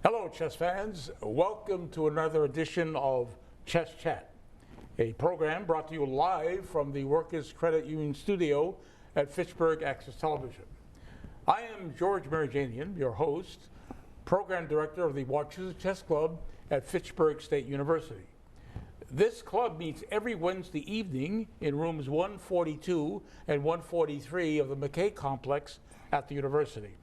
Hello, chess fans. Welcome to another edition of Chess Chat, a program brought to you live from the Workers' Credit Union studio at Fitchburg Access Television. I am George Marajanian, your host, program director of the Wachusett Chess Club at Fitchburg State University. This club meets every Wednesday evening in rooms 142 and 143 of the McKay Complex at the university.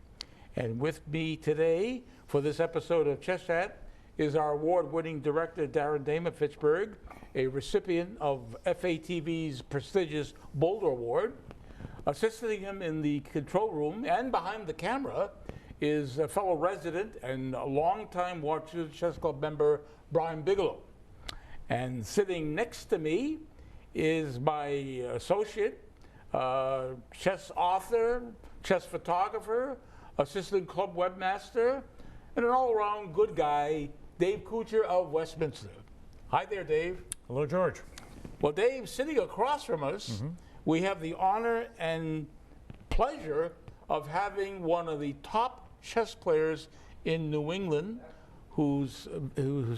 And with me today for this episode of Chess Chat is our award-winning director, Darren Dame of Fitchburg, a recipient of FATV's prestigious Boulder Award. Assisting him in the control room and behind the camera is a fellow resident and a longtime Wachusett Chess Club member, Brian Bigelow. And sitting next to me is my associate, chess author, chess photographer, assistant club webmaster, and an all-around good guy, Dave Couture of Westminster. Hi there, Dave. Hello, George. Well, Dave, sitting across from us, we have the honor and pleasure of having one of the top chess players in New England who's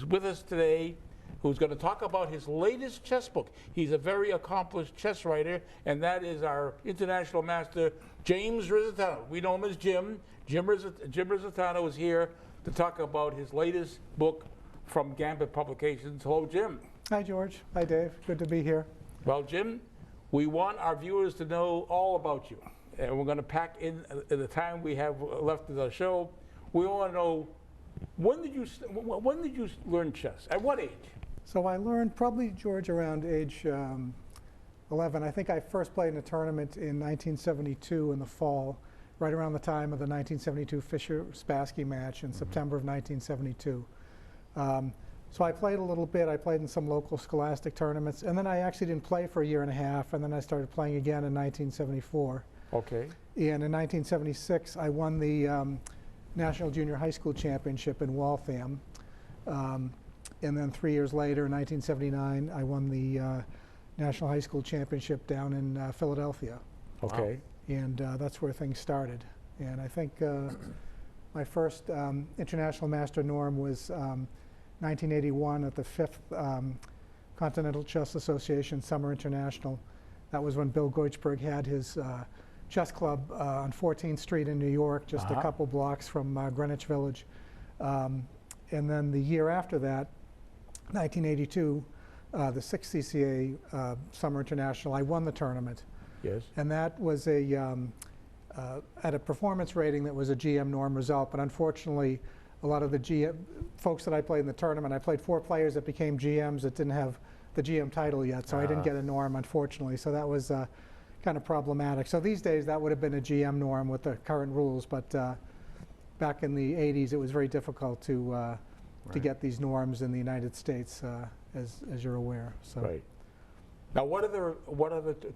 with us today, who's going to talk about his latest chess book. He's a very accomplished chess writer, and that is our international master, James Rizzitano. We know him as Jim. Jim Rizzitano is here to talk about his latest book from Gambit Publications. Hello, Jim. Hi, George. Hi, Dave. Good to be here. Well, Jim, we want our viewers to know all about you, and we're going to pack in the time we have left of the show. We want to know, when did you learn chess? At what age? So I learned probably, George, around age 11. I think I first played in a tournament in 1972 in the fall, right around the time of the 1972 Fischer-Spassky match in September of 1972. So I played a little bit. I played in some local scholastic tournaments, and then I actually didn't play for a year and a half, and then I started playing again in 1974. Okay. And in 1976, I won the National Junior High School Championship in Waltham. And then 3 years later, in 1979, I won the National High School Championship down in Philadelphia. Okay. And that's where things started. And I think my first international master norm was 1981 at the 5th Continental Chess Association Summer International. That was when Bill Goichberg had his chess club on 14th Street in New York, just a couple blocks from Greenwich Village. And then the year after that, 1982, the 6th CCA Summer International, I won the tournament. Yes. And that was at a performance rating that was a GM norm result, but unfortunately, a lot of the GM folks that I played in the tournament, I played 4 players that became GMs that didn't have the GM title yet, so I didn't get a norm, unfortunately, so that was kind of problematic. So these days, that would have been a GM norm with the current rules, but back in the 80s, it was very difficult to get these norms in the United States, as you're aware. So. Right. Now, what other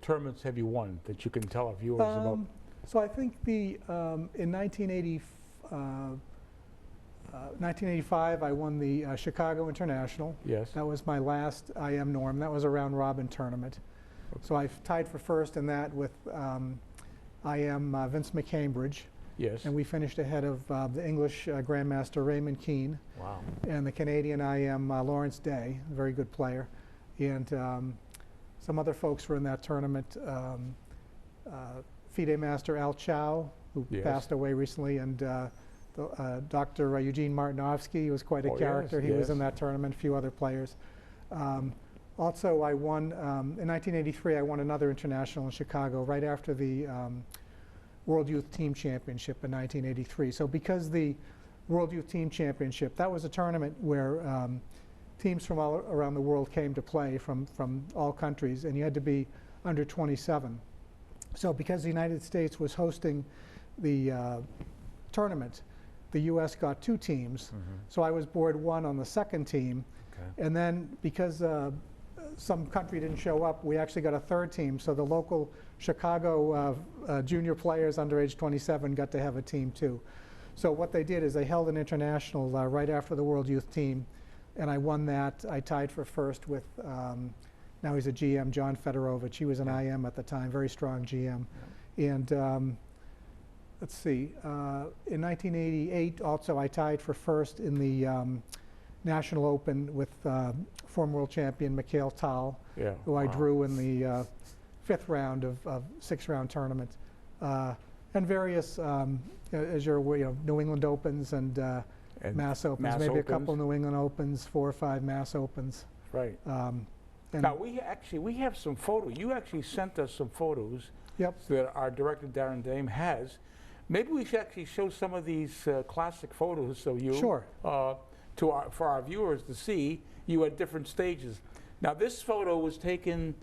tournaments have you won that you can tell our viewers about? So I think in 1985, I won the Chicago International. Yes. That was my last IM norm. That was a round-robin tournament. Okay. So I tied for first in that with IM Vince McCambridge. Yes. And we finished ahead of the English Grandmaster Raymond Keane. Wow. And the Canadian IM Lawrence Day, a very good player. And some other folks were in that tournament. FIDE Master Al Chow, who passed away recently, and Dr. Eugene Martinovsky was quite a character. Yes, he was in that tournament, a few other players. Also, I won, in 1983, I won another international in Chicago right after the World Youth Team Championship in 1983. So because the World Youth Team Championship, that was a tournament where teams from all around the world came to play from all countries, and you had to be under 27. So because the United States was hosting the tournament, the U.S. got 2 teams. So I was board 1 on the second team. Okay. And then because some country didn't show up, we actually got a 3rd team. So the local Chicago junior players under age 27 got to have a team too. So what they did is they held an international right after the World Youth Team, and I won that. I tied for first with Now he's a GM, John Fedorovich. He was an IM at the time, very strong GM. And let's see, in 1988 also I tied for first in the National Open with former world champion Mikhail Tal, Yeah. who I Wow. drew in the 5th round of 6-round tournament. And various, as you're aware, New England Opens and Mass Opens, Mass maybe Opens. a couple New England Opens, 4 or 5 Mass Opens. Right. And Now, we have some photos. You actually sent us some photos yep, that our director, Darren Dame, has. Maybe we should actually show some of these classic photos of you. Sure. For our viewers to see you at different stages. Now, this photo was taken,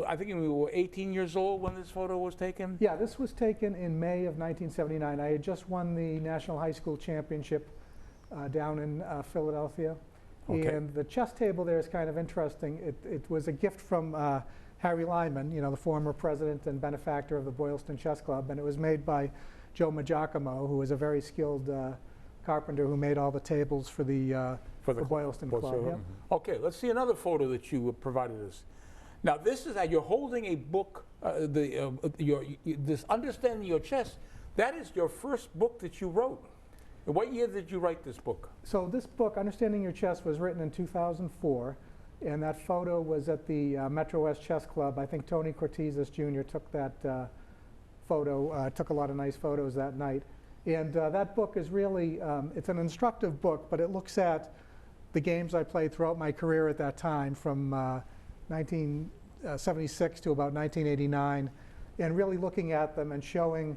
I think we were 18 years old when this photo was taken? yeah, this was taken in May of 1979. I had just won the National High School Championship down in Philadelphia. Okay. And the chess table there is kind of interesting. It was a gift from Harry Lyman, the former president and benefactor of the Boylston Chess Club, and it was made by Joe Magiacomo, who was a very skilled carpenter who made all the tables for the Boylston Club. Yep. Okay, let's see another photo that you provided us. Now, this is you're holding a book, this Understanding Your Chess. That is your first book that you wrote. What year did you write this book? So this book, Understanding Your Chess, was written in 2004, and that photo was at the Metro West Chess Club. I think Tony Cortizas Jr. took that photo, took a lot of nice photos that night. And that book is really, it's an instructive book, but it looks at the games I played throughout my career at that time, from 1976 to about 1989, and really looking at them and showing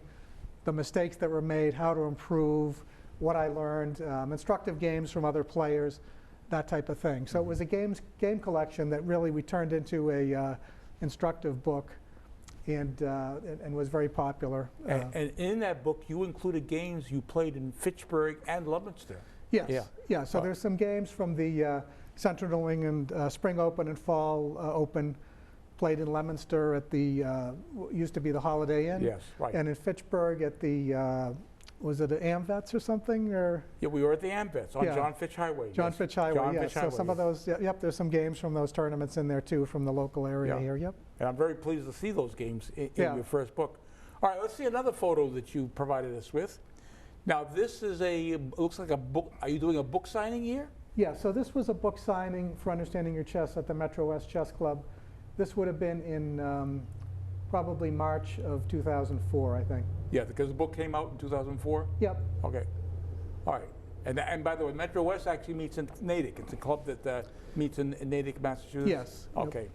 the mistakes that were made, how to improve, what I learned, instructive games from other players, that type of thing. So it was a game collection that really we turned into a instructive book, and was very popular. And in that book, you included games you played in Fitchburg and Leominster. Yes, yeah. So there's some games from the Central New England Spring Open and Fall Open, played in Leominster at the, used to be the Holiday Inn. Yes, right. And in Fitchburg at the, was it the AmVets or something? Or Yeah, we were at the AmVets on Yeah. John Fitch Highway. John yes. Fitch Highway, John yes. Fitch So Highway, some of yes. those, yep, there's some games from those tournaments in there too, from the local area Yeah. here, yep. And I'm very pleased to see those games in Yeah. your first book. All right, let's see another photo that you provided us with. Now, this is looks like a book. Are you doing a book signing here? Yeah, so this was a book signing for Understanding Your Chess at the Metro West Chess Club. This would have been in probably March of 2004, I think. Yeah, because the book came out in 2004? Yep. Okay. All right. And by the way, Metro West actually meets in Natick. It's a club that meets in Natick, Massachusetts? Yes. Yep. Okay.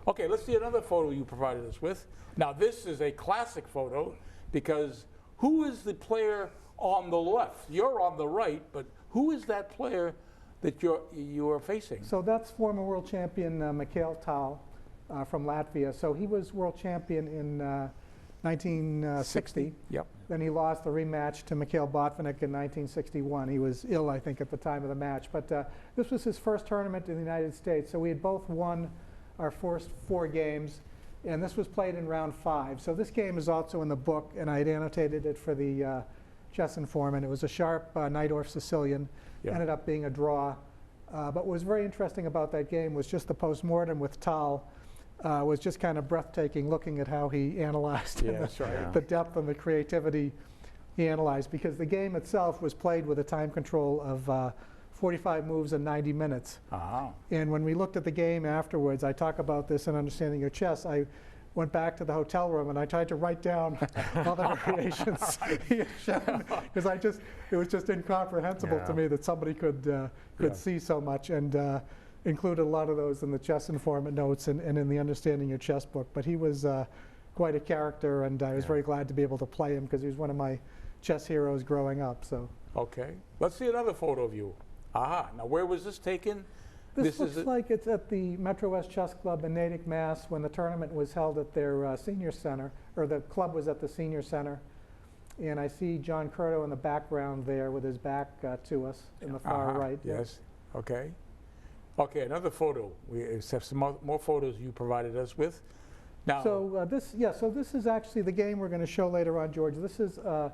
Okay, let's see another photo you provided us with. Now, this is a classic photo because who is the player on the left? You're on the right, but who is that player that you are facing? So that's former world champion Mikhail Tal from Latvia. So he was world champion in 1960. Yep. Then he lost the rematch to Mikhail Botvinnik in 1961. He was ill, I think, at the time of the match. But this was his first tournament in the United States. So we had both won our first 4 games, and this was played in round 5. So this game is also in the book, and I had annotated it for the Chess Informant. It was a sharp Najdorf Sicilian. Yeah. Ended up being a draw. But what was very interesting about that game was just the postmortem with Tal. Was just kind of breathtaking, looking at how he analyzed and Yes, right. the depth and the creativity he analyzed, because the game itself was played with a time control of 45 moves in 90 minutes. Ah. And when we looked at the game afterwards, I talk about this in Understanding Your Chess, I went back to the hotel room and I tried to write down all the variations he had shown, because it was just incomprehensible to me that somebody could see so much, and included a lot of those in the Chess Informant notes and in the Understanding Your Chess book. But he was quite a character, and I was very glad to be able to play him because he was one of my chess heroes growing up. So. Okay. Let's see another photo of you. Aha. Now, where was this taken? This looks like it's at the Metro West Chess Club in Natick, Mass. When the tournament was held at their senior center, or the club was at the senior center. And I see John Curto in the background there with his back to us in the far right. Yes. Okay. Okay, another photo. We have some more photos you provided us with. Now, So this is actually the game we're going to show later on, George. This is a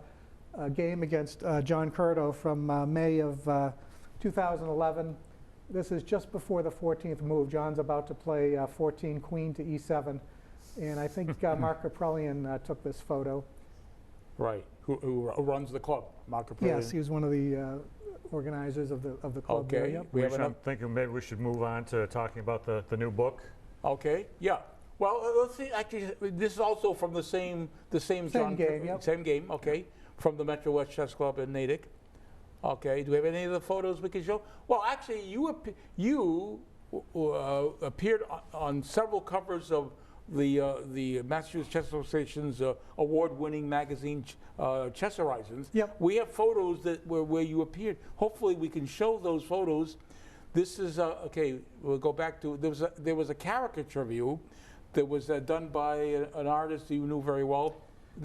game against John Curto from May of 2011. This is just before the 14th move. John's about to play 14 queen to e7, and I think Mark Caprellian took this photo. right. who runs the club, Mark Caprilli. Yes, he was one of the organizers of the club there, Okay. yep. I'm thinking maybe we should move on to talking about the new book. Okay, yeah. Well, let's see. Actually, this is also from the same game, yep. Same game. Okay, from the Metro West Chess Club in Natick. Okay. Do we have any of the photos we can show? Well, actually, you appeared on several covers of the Massachusetts Chess Association's award-winning magazine, Chess Horizons. Yep. We have photos where you appeared. Hopefully, we can show those photos. This is okay. We'll go back to there was a caricature of you that was done by an artist you knew very well.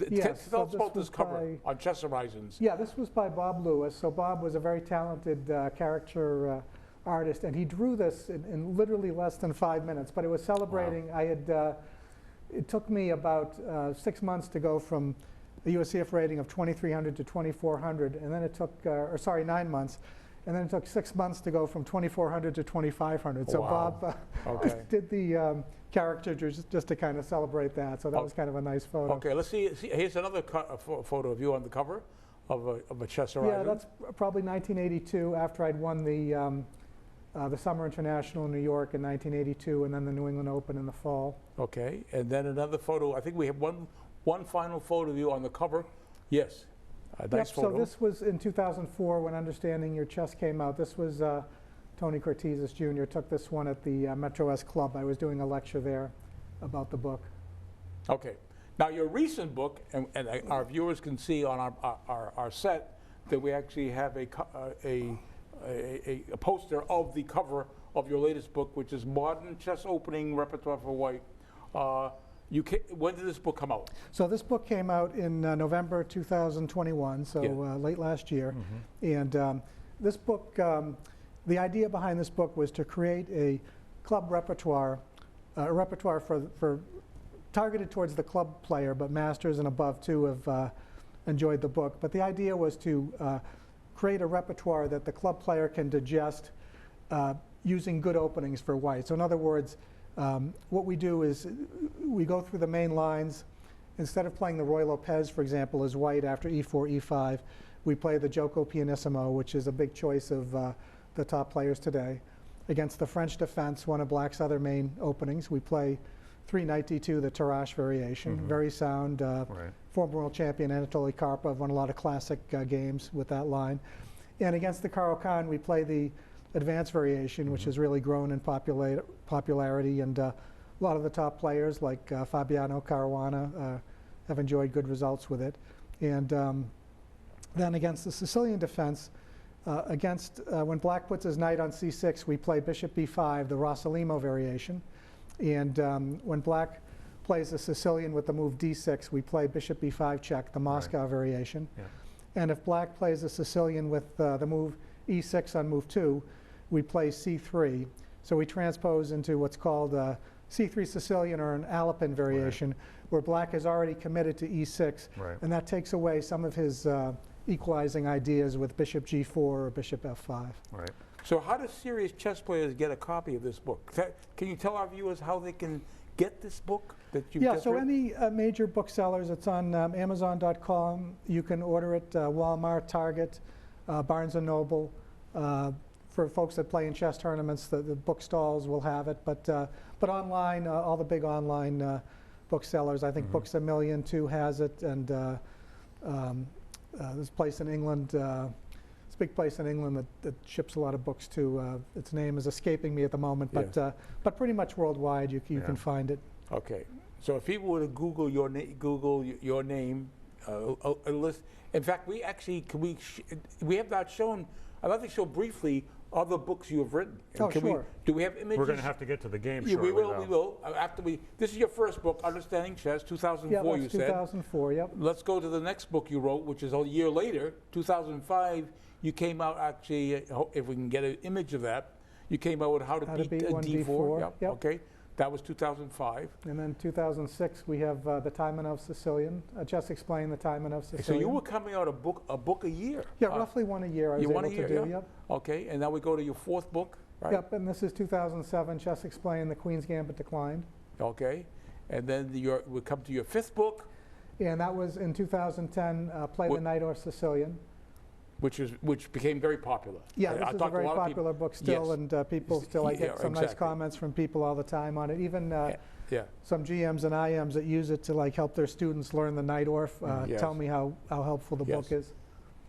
Yes, Tell us about this cover on Chess Horizons. Yeah, this was by Bob Lewis. So Bob was a very talented caricature artist, and he drew this in literally less than 5 minutes. But it was celebrating. Wow. It took me about 6 months to go from a USCF rating of 2,300 to 2,400, and then it took, 9 months. And then it took 6 months to go from 2,400 to 2,500. So wow. Bob Okay. did the caricature just to kind of celebrate that. So that was kind of a nice photo. Okay, let's see. Here's another photo of you on the cover of a Chess Horizon. Yeah, that's probably 1982 after I'd won the Summer International in New York in 1982 and then the New England Open in the fall. Okay, and then another photo. I think we have one final photo of you on the cover. Yes. A nice photo. So this was in 2004 when Understanding Your Chess came out. This was Tony Cortizas Jr. took this one at the Metro West Club. I was doing a lecture there about the book. Okay. Now your recent book, and our viewers can see on our set that we actually have a poster of the cover of your latest book, which is Modern Chess Opening Repertoire for White. When did this book come out? So this book came out in November 2021, so late last year. Mm-hmm. And this book, the idea behind this book was to create a club repertoire, a repertoire for targeted towards the club player, but masters and above too have enjoyed the book. But the idea was to create a repertoire that the club player can digest using good openings for white. So in other words, what we do is we go through the main lines. Instead of playing the Roy Lopez, for example, as white after e4, e5, we play the Gioco Pianissimo, which is a big choice of the top players today. Against the French defense, one of black's other main openings, we play 3 knight d2, the Tarrasch variation, very sound. Former world champion Anatoly Karpov won a lot of classic games with that line. And against the Caro-Kann, we play the advanced variation, which has really grown in popularity, and a lot of the top players like Fabiano Caruana have enjoyed good results with it. And then against the Sicilian defense, when black puts his knight on c6, we play bishop b5, the Rossolimo variation. And when black plays the Sicilian with the move d6, we play bishop b5 check, the Moscow variation. Yeah. And if black plays the Sicilian with the move e6 on move 2, we play c3. So we transpose into what's called c3 Sicilian, or an Alapin variation, where black has already committed to e6, and that takes away some of his equalizing ideas with bishop g4 or bishop f5. Right. So how do serious chess players get a copy of this book? Can you tell our viewers how they can get this book that you've just written? Any major booksellers, it's on Amazon.com. You can order it, Walmart, Target, Barnes & Noble. For folks that play in chess tournaments, the bookstalls will have it. But online, all the big online booksellers, I think Books A Million too has it, and this place in England, it's a big place in England that ships a lot of books too. Its name is escaping me at the moment, but pretty much worldwide you can find it. Okay, so if people were to Google your name, a list. In fact, we actually we have not shown. I'd like to show briefly other books you have written. Oh, sure. Do we have images? We're going to have to get to the game. Yeah, we will. After this is your first book, Understanding Chess, 2004. You said. 2004. Yep. Let's go to the next book you wrote, which is a year later, 2005. You came out actually. If we can get an image of that, you came out with How to Beat D4. Yep. Okay. That was 2005. And then 2006, we have the Taimanov Sicilian. Chess Explained, the Taimanov Sicilian. So you were coming out a book a year. Yeah, roughly one a year I was able to do. Yep. Okay, and now we go to your fourth book, right? Yep, and this is 2007, Chess Explained, The Queen's Gambit Declined. Okay, and then we come to your fifth book. And that was in 2010, Play the Knight or Sicilian. Which became very popular. Yeah, I this is a talked to very lot of popular book still, Yes. and people still, I get some nice exactly. comments from people all the time on it. Even Yeah. some GMs and IMs that use it to like help their students learn the Knight Orf Yes. tell me how helpful the book is.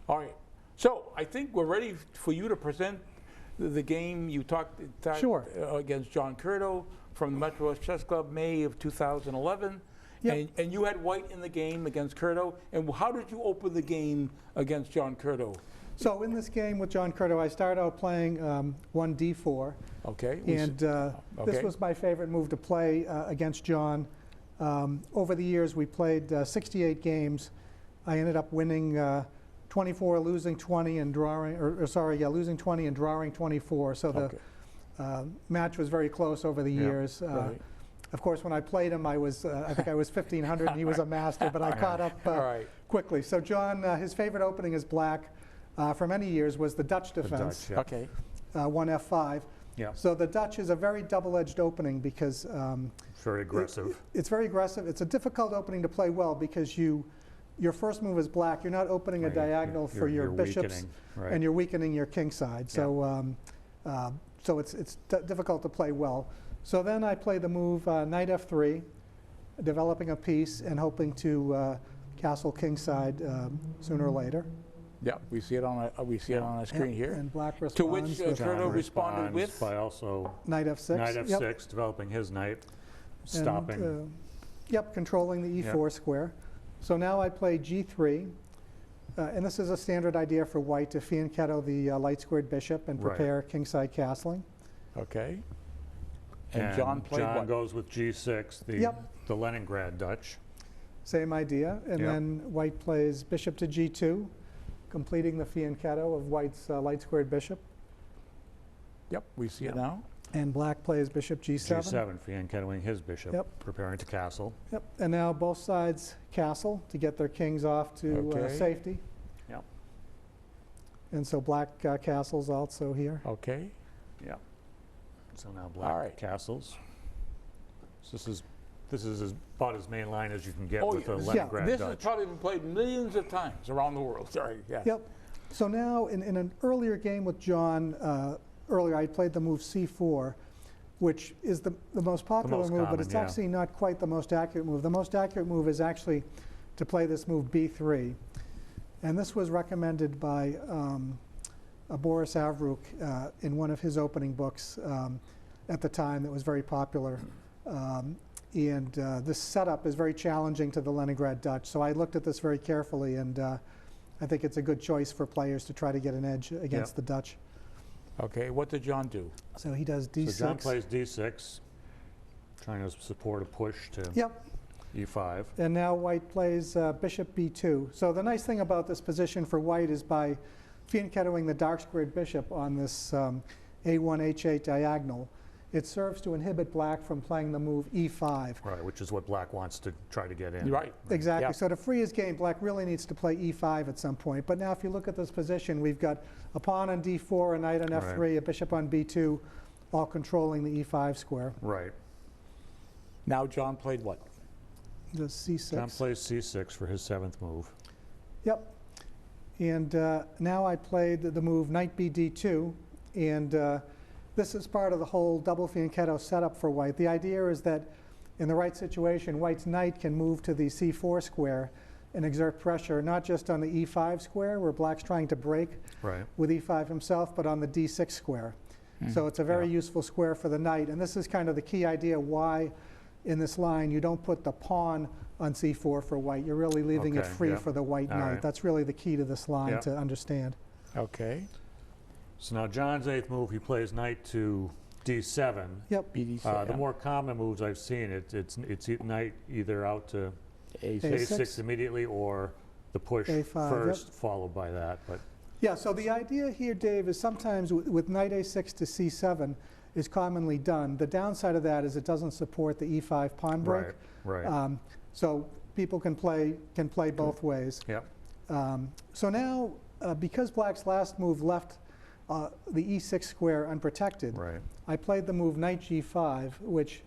All right. So I think we're ready for you to present the game you talked Sure. against John Curto from the Metro West Chess Club, May of 2011. Yep. And you had white in the game against Curto. And how did you open the game against John Curto? So in this game with John Curto, I started out playing 1d4. Okay. And this was my favorite move to play against John. Over the years, we played 68 games. I ended up winning 24, losing 20, and drawing, losing 20 and drawing 24. So the match was very close over the years. Right. Of course, when I played him, I think I was 1,500 and he was a master, but I caught up quickly. So John, his favorite opening as black for many years was the Dutch defense. Dutch, Okay. 1 F5. Yeah. So the Dutch is a very double-edged opening because Very aggressive. it's very aggressive. It's a difficult opening to play well because your first move is black. You're not opening a diagonal for your bishops, and you're weakening your king side. So so it's difficult to play well. So then I play the move knight f3, developing a piece and hoping to castle king side sooner or later. Yeah, we see it on a screen here. And black responds To which with Curto responded with by also knight f6. knight f6, developing his knight, stopping. And, controlling the e4 square. So now I play g3, and this is a standard idea for white to fianchetto the light squared bishop and prepare kingside castling. Okay. And John played John what? goes with g6, the Leningrad Dutch. Same idea, and then white plays bishop to g2, completing the fianchetto of white's light squared bishop. Yep, we see it now. And black plays bishop g7. g7, fianchettoing his bishop, preparing to castle. Yep, and now both sides castle to get their kings off to safety. Yep. And so black castles also here. Okay. Yep. So now black castles. So this is about as main line as you can get with a Leningrad This Dutch. has probably been played millions of times around the world. Sorry. Yeah. Yep. So now in an earlier game with John, earlier I played the move c4, which is the most popular move, common, but it's actually not quite the most accurate move. The most accurate move is actually to play this move b3. And this was recommended by Boris Avrukh in one of his opening books at the time that was very popular. And this setup is very challenging to the Leningrad Dutch. So I looked at this very carefully, and I think it's a good choice for players to try to get an edge against the Dutch. Okay, what did John do? So he does d6. So John plays d6, trying to support a push to e5. And now white plays bishop b2. So the nice thing about this position for white is by fianchettoing the dark squared bishop on this a1 h8 diagonal, it serves to inhibit black from playing the move e5. Right, which is what black wants to try to get in. Right. Exactly. So to free his game, black really needs to play e5 at some point. But now if you look at this position, we've got a pawn on d4, a knight on f3, a bishop on b2, all controlling the e5 square. Right. Now John played what? The c6. John plays c6 for his 7th move. Yep. And now I played the move knight bd2, and this is part of the whole double fianchetto setup for white. The idea is that in the right situation, white's knight can move to the c4 square and exert pressure, not just on the e5 square, where black's trying to break with e5 himself, but on the d6 square. So it's a very useful square for the knight. And this is kind of the key idea why in this line you don't put the pawn on c4 for white. You're really leaving it free for the white knight. That's really the key to this line to understand. Okay. So now John's 8th move, he plays knight to d7. Yep. The more common moves I've seen, it's knight either out to a6 immediately, or the push a5, first, followed by that. But yeah, so the idea here, Dave, is sometimes with knight a6 to c7 is commonly done. The downside of that is it doesn't support the e5 pawn break. Right. So people can play both ways. Yep. So now, because black's last move left the e6 square unprotected, I played the move knight g5, which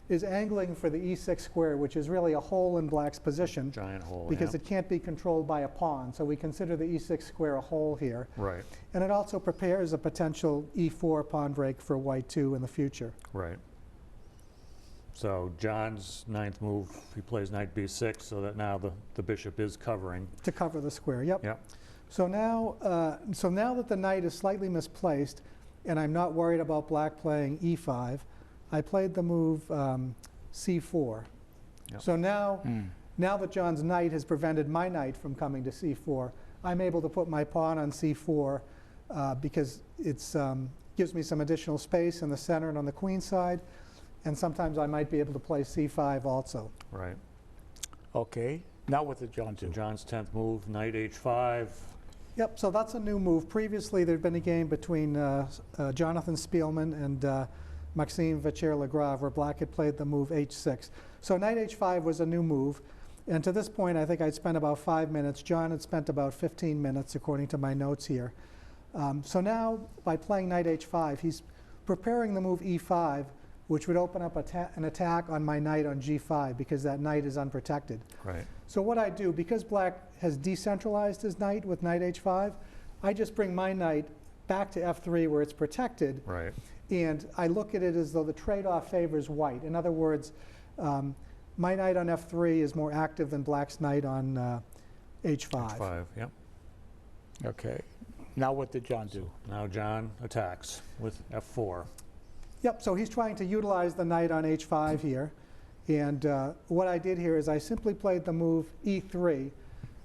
is angling for the e6 square, which is really a hole in black's position. Giant hole, because yeah. it can't be controlled by a pawn. So we consider the e6 square a hole here. Right. And it also prepares a potential e4 pawn break for white 2 in the future. Right. So John's ninth move, he plays knight b6, so that now the bishop is covering. To cover the square, yep. Yep. So now that the knight is slightly misplaced, and I'm not worried about black playing e5, I played the move c4. Yep. So now that John's knight has prevented my knight from coming to c4, I'm able to put my pawn on c4 because it gives me some additional space in the center and on the queen side, and sometimes I might be able to play c5 also. Right. Okay. Now what did John do? So John's 10th move, knight h5. Yep, so that's a new move. Previously, there'd been a game between Jonathan Spielman and Maxime Vacher-Lagrave, where black had played the move h6. So knight h5 was a new move, and to this point, I think I'd spent about 5 minutes. John had spent about 15 minutes, according to my notes here. So now, by playing knight h5, he's preparing the move e5, which would open up an attack on my knight on g5, because that knight is unprotected. Right. So what I do, because black has decentralized his knight with knight h5, I just bring my knight back to f3 where it's protected. Right. And I look at it as though the trade-off favors white. In other words, my knight on f3 is more active than black's knight on h5. h5, yep. Okay. Now what did John do? Now John attacks with f4. Yep, so he's trying to utilize the knight on h5 here. And what I did here is I simply played the move e3,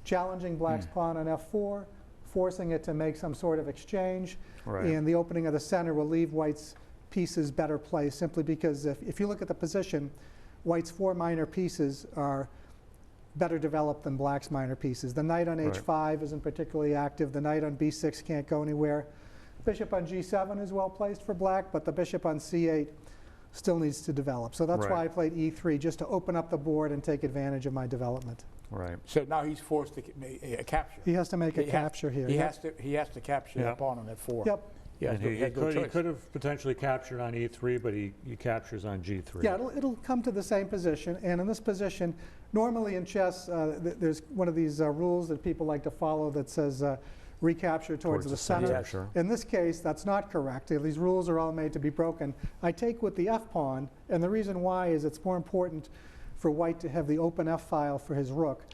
challenging black's pawn on f4, forcing it to make some sort of exchange. Right. And the opening of the center will leave white's pieces better placed, simply because if you look at the position, white's 4 minor pieces are better developed than black's minor pieces. The knight on h5 isn't particularly active. The knight on b6 can't go anywhere. Bishop on g7 is well placed for black, but the bishop on c8 still needs to develop. So that's why I played e3, just to open up the board and take advantage of my development. Right. So now he's forced to make a capture. He has to make a capture here. He has to capture the pawn on that 4. Yep. And he could have potentially captured on e3, but he captures on g3. Yeah, it'll come to the same position. And in this position, normally in chess, there's one of these rules that people like to follow that says recapture towards the center. Yeah, sure. In this case, that's not correct. These rules are all made to be broken. I take with the f-pawn, and the reason why is it's more important for white to have the open f-file for his rook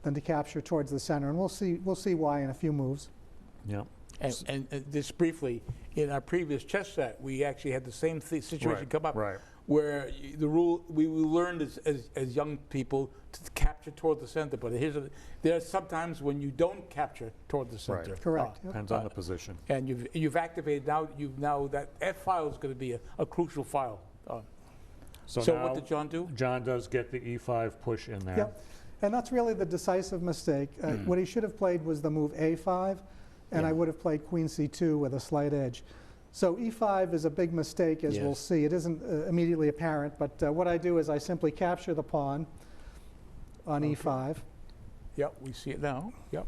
than to capture towards the center. And we'll see why in a few moves. Yeah. And just briefly, in our previous chess set, we actually had the same situation come up, where the rule we learned as young people to capture toward the center. But there are sometimes when you don't capture toward the center. Right. Correct. Depends on the position. And you've activated now that F file is going to be a crucial file. So what did John do? John does get the e5 push in there. Yep. And that's really the decisive mistake. What he should have played was the move a5, and I would have played queen c2 with a slight edge. So e5 is a big mistake, as we'll see. It isn't immediately apparent, but what I do is I simply capture the pawn on e5. Yep, we see it now. Yep.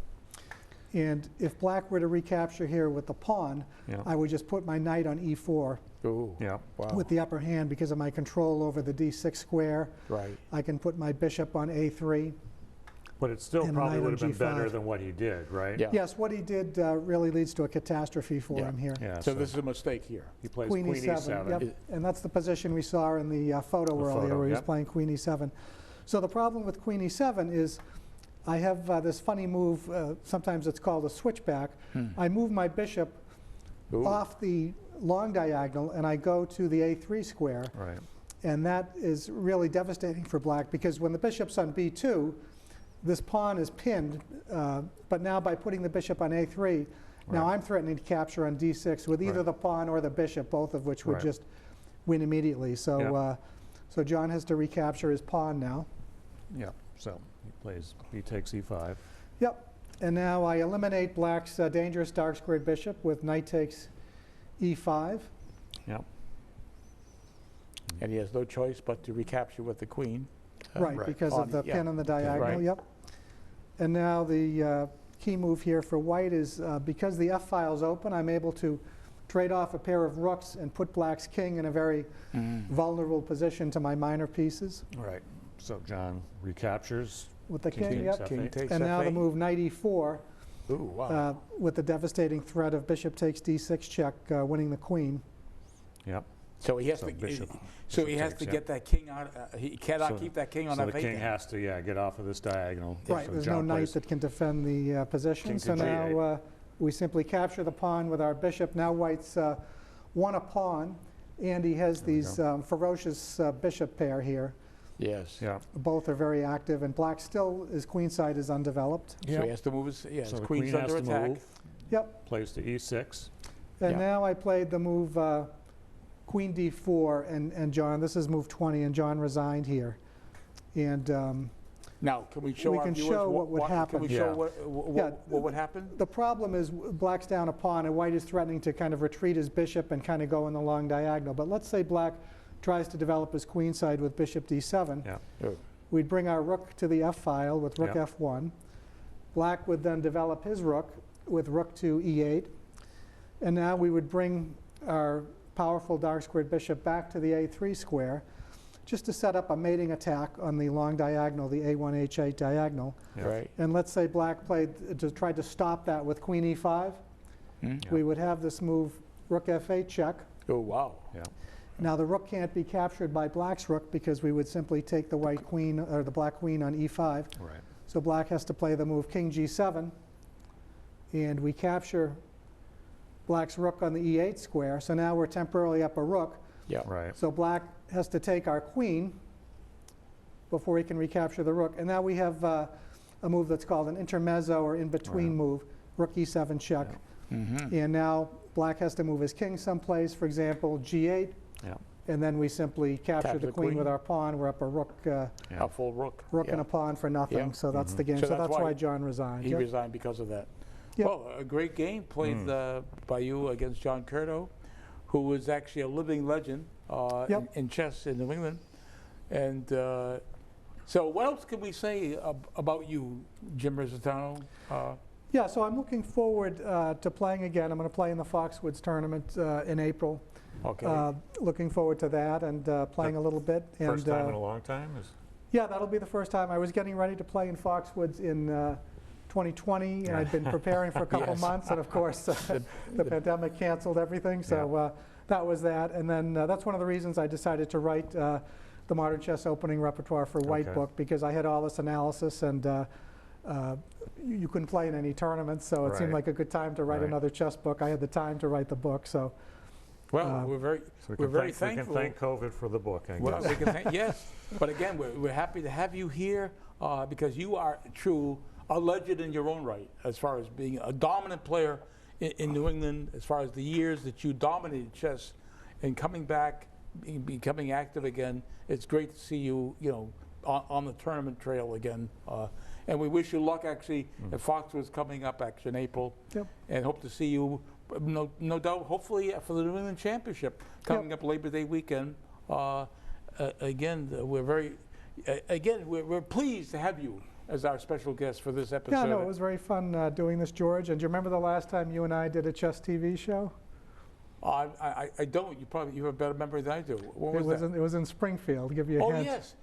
And if black were to recapture here with the pawn, I would just put my knight on e4 with the upper hand because of my control over the d6 square. Right. I can put my bishop on a3. But it still probably would have been better than what he did, right? Yeah. Yes, what he did really leads to a catastrophe for him here. Yeah, so this is a mistake here. He plays queen e7. Yep. And that's the position we saw in the photo earlier where he was playing queen e7. So the problem with queen e7 is I have this funny move, sometimes it's called a switchback. I move my bishop off the long diagonal and I go to the a3 square. Right. And that is really devastating for black because when the bishop's on b2, this pawn is pinned, but now by putting the bishop on a3, now I'm threatening to capture on d6 with either the pawn or the bishop, both of which would just win immediately. So, so John has to recapture his pawn now. Yeah, so he takes e5. Yep, and now I eliminate black's dangerous dark squared bishop with knight takes e5. Yep. And he has no choice but to recapture with the queen. Because of the pin on the diagonal, yep. And now the key move here for white is because the f-file is open, I'm able to trade off a pair of rooks and put black's king in a very vulnerable position to my minor pieces. Right. So John recaptures. With the king, takes yep. King takes And now the F8. move knight e4 Ooh, wow. with the devastating threat of bishop takes d6 check, winning the queen. Yep. So he has So to. bishop So he has takes, to yeah. get that king out. He cannot So- keep that king on So F8. the king then. has to, get off of this diagonal. Right, So there's John no knight plays- that can defend the position. King So to now G8. we simply capture the pawn with our bishop. Now white's won a pawn, and he has There we these ferocious bishop pair here. Yes. Yeah. Both are very active, and black still, his queenside is undeveloped. So he has to move his. Yeah, So his the queen's queen has under to attack. move. Yep, Plays to E6. and Yeah. now I played the move queen d4, and John, this is move 20, and John resigned here. And Now, can we show We our can viewers show what would Can happen. we Yeah. show what would happen? the problem is black's down a pawn, and white is threatening to kind of retreat his bishop and kind of go in the long diagonal. But let's say black tries to develop his queenside with bishop d7. Yeah. Oh, We'd bring our rook to the f-file with rook Yeah. f1. Black would then develop his rook with rook to e8. And now we would bring our powerful dark squared bishop back to the a3 square just to set up a mating attack on the long diagonal, the a1, h8 diagonal. Yeah. Right. And let's say black tried to stop that with queen e5. Hmm? Yeah. We would have this move rook f8 check. Oh, wow. Yeah. Now the rook can't be captured by black's rook because we would simply take the white queen or the black queen on e5. Right. So black has to play the move king g7, and we capture black's rook on the e8 square. So now we're temporarily up a rook. Yeah. Right. So black has to take our queen before he can recapture the rook. And now we have a move that's called an intermezzo or in-between Right. move, rook e7 check. Mm-hmm. And now black has to move his king someplace, for example, g8. Yeah. And then we simply capture the queen with our pawn. We're up a rook, Yeah. A full rook. rook Yeah. and a pawn for nothing. Yeah. So that's the game. So So that's that's why why John resigned. He Yep. resigned because of that. Yep. Well, a great game played by you against John Curto, who was actually a living legend Yep. in chess in New England. And so what else can we say about you, Jim Rizzitano? Yeah, so I'm looking forward to playing again. I'm going to play in the Foxwoods tournament in April. Okay. Looking forward to that and playing a little bit. First and, time in a long time? Yeah, that'll be the first time. I was getting ready to play in Foxwoods in 2020, and I'd been preparing for a couple Yes. months, and of course, the pandemic canceled everything, so that was that. And then that's one of the reasons I decided to write the Modern Chess Opening Repertoire for White Okay. Book, because I had all this analysis, and you couldn't play in any tournaments, so it seemed Right. like a good time to write Right. another chess book. I had the time to write the book, so Well, we're very So we're very we thankful. can thank COVID for the book, I Well, guess. we can thank, yes, but again, we're happy to have you here because you are a legend in your own right, as far as being a dominant player in New England, as far as the years that you dominated chess, and coming back, becoming active again. It's great to see you, on the tournament trail again. And we wish you luck, actually, at Foxwoods coming up, actually, in April. Yep. And hope to see you, no doubt, hopefully, for the New England Championship coming up Labor Day weekend. Again, we're pleased to have you as our special guest for this episode. yeah, no, it was very fun doing this, George. And do you remember the last time you and I did a chess TV show? I don't. You have a better memory than I do. What It was that? it was in Springfield. To give you a Oh hint. yes,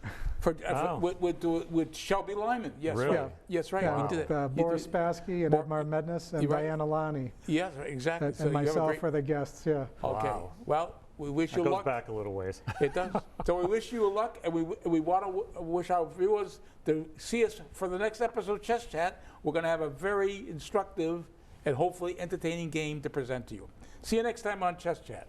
Oh. with Shelby Lyman. Yes, Really? right. Yes, right. Wow. We did it. You Boris did- Spassky and Bor- Edmar Mednes and You're right. Diana Lani, Yes, exactly. and So you have a myself great- for the guests. Yeah. Okay. Wow. Well, we wish That you goes luck. back a little ways. It does. So we wish you luck, and we want to wish our viewers to see us for the next episode of Chess Chat. We're going to have a very instructive and hopefully entertaining game to present to you. See you next time on Chess Chat.